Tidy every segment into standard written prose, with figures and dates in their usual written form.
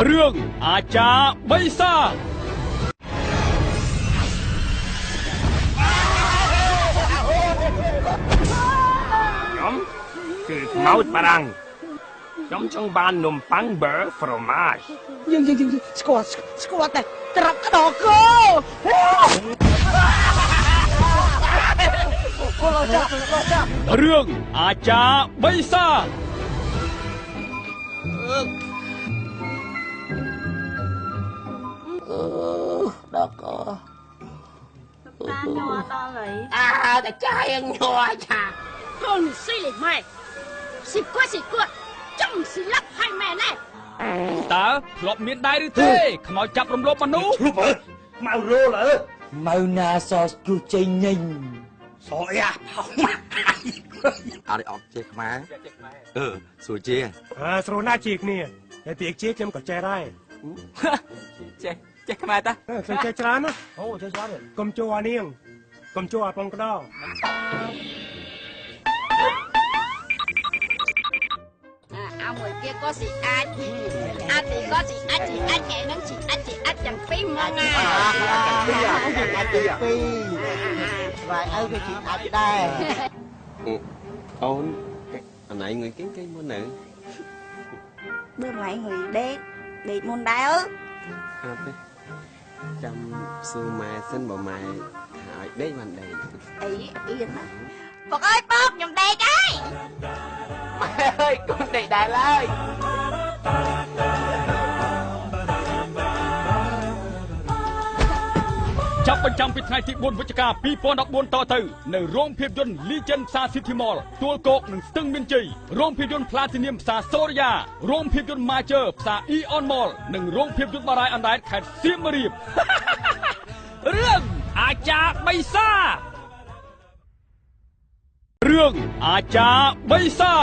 เรื่องอาจารย์ใบซ่าខ្ញុំគឺខ្មោចបារាំងខ្ញុំចង់បាននំប៉័ង beurre fromage យើងស្គាល់តែត្រាប់ក្តោគោរឿងអាចារ្យបិសាដល់កោតាញ័រដល់ហើយតែចាយញ័រចា Con suy lì mày xịt quá Trong xì lắp hai mẹ này តើធ្លាប់មានដែរឬទេខ្មោចចាប់រំលោភមនុស្ស ឈ្លុបអើមករោលអើ ម៉ៅណាសជួចេញញញ សអីអាថោម៉ាក់ អត់អត់ចេះខ្មែរសួរជា ស្រួលណាស់ជាគ្នាតែទីជាខ្ញុំក៏ចេះដែរ ចេះខ្មែរតា ខ្ញុំចេះច្រើនណាអូចេះច្រើនកុំជួអានាងកុំជួអាប៉ុងក្តោ Áo mùi kia có xì ách thì có xì ách kẻ nắng xì ách chẳng phí mong à Vài ơi cái chị ách đây អូនអាណៃងុយគេមុននៅ Bữa mày người đét môn đá ư អត់ទេចាំសួរម៉ែសិនបើម៉ែថាឲ្យដេកបានដេក Ý yên á Bọc ơi bọc nhầm đét ấy ម៉ែអើយកុំដេកដែរឡើយ ចាប់បញ្ចាំពីថ្ងៃទី4វិច្ឆិកា2014តទៅនៅរោងភាពយន្ត Legend ផ្សារ City Mall ទួលគោកនិងស្ទឹងមានជ័យរោងភាពយន្ត Platinum ផ្សារសូរិយារោងភាពយន្ត Majer ផ្សារ Eon Mall និងរោងភាពយន្តបារាយអណ្ដែតខេត្តសៀមរាប រឿងអាចារ្យបិសារឿងអាចារ្យបិសា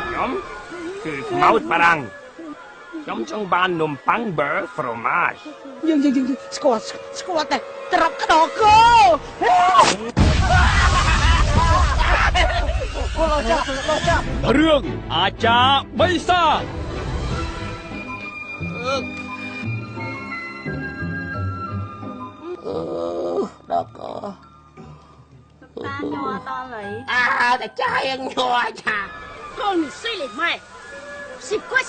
ខ្ញុំគឺខ្មោចបារាំងខ្ញុំចង់បាននំប៉័ង beurre fromage យើងស្គាល់តែត្រាប់ក្តោគោរឿងអាចារ្យបិសា ដល់កោ Ta nhòa to rồi តែចាយញ័រចា Con suy lì mày xịt quá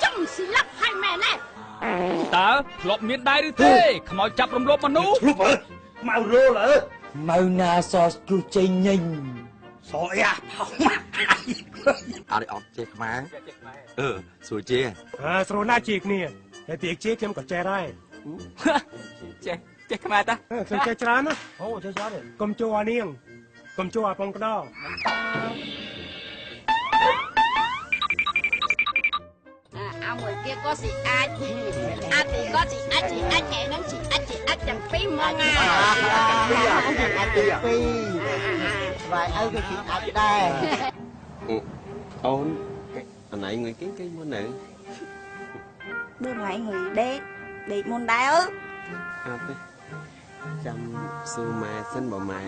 Trong xì lắp hai mẹ này តើធ្លាប់មានដែរឬទេខ្មោចចាប់រំលោភមនុស្ស ឈ្លុបអើមករោលអើ ម៉ៅណាសជួចេញញញ សអីអាថោម៉ាក់ អត់អត់ចេះខ្មែរសួរជា ស្រួលណាស់ជាគ្នាតែទីជាខ្ញុំក៏ចេះដែរ ចេះខ្មែរតា ខ្ញុំចេះច្រើនណាអូចេះច្រើនកុំជួអានាងកុំជួអាប៉ុងក្តោ Áo mùi kia có xì ách thì có xì ách kẻ nắng xì ách chẳng phí mong à vài ơi cái chị ách đây អូនអាណៃងុយគេមុននៅ Bữa mày người đét môn đá ư អត់ទេចាំសួរម៉ែសិនបើម៉ែ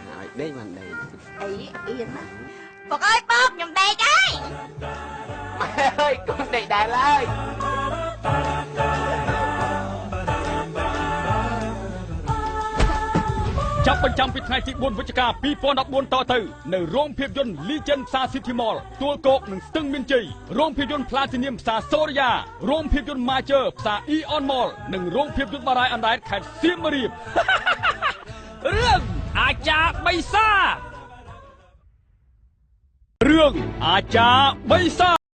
ថាឲ្យដេកបានដេក Ý yên á Bọc ơi bọc nhầm đét ấy ម៉ែអើយកុំដេកដែរឡើយ ចាប់បញ្ចាំពីថ្ងៃទី4វិច្ឆិកា2014តទៅនៅរោងភាពយន្ត Legend ផ្សារ City Mall ទួលគោកនិងស្ទឹងមានជ័យរោងភាពយន្ត Platinum ផ្សារសូរិយារោងភាពយន្ត Majer ផ្សារ Eon Mall និងរោងភាពយន្តបារាយអណ្ដែតខេត្តសៀមរាប រឿងអាចារ្យបិសារឿងអាចារ្យបិសា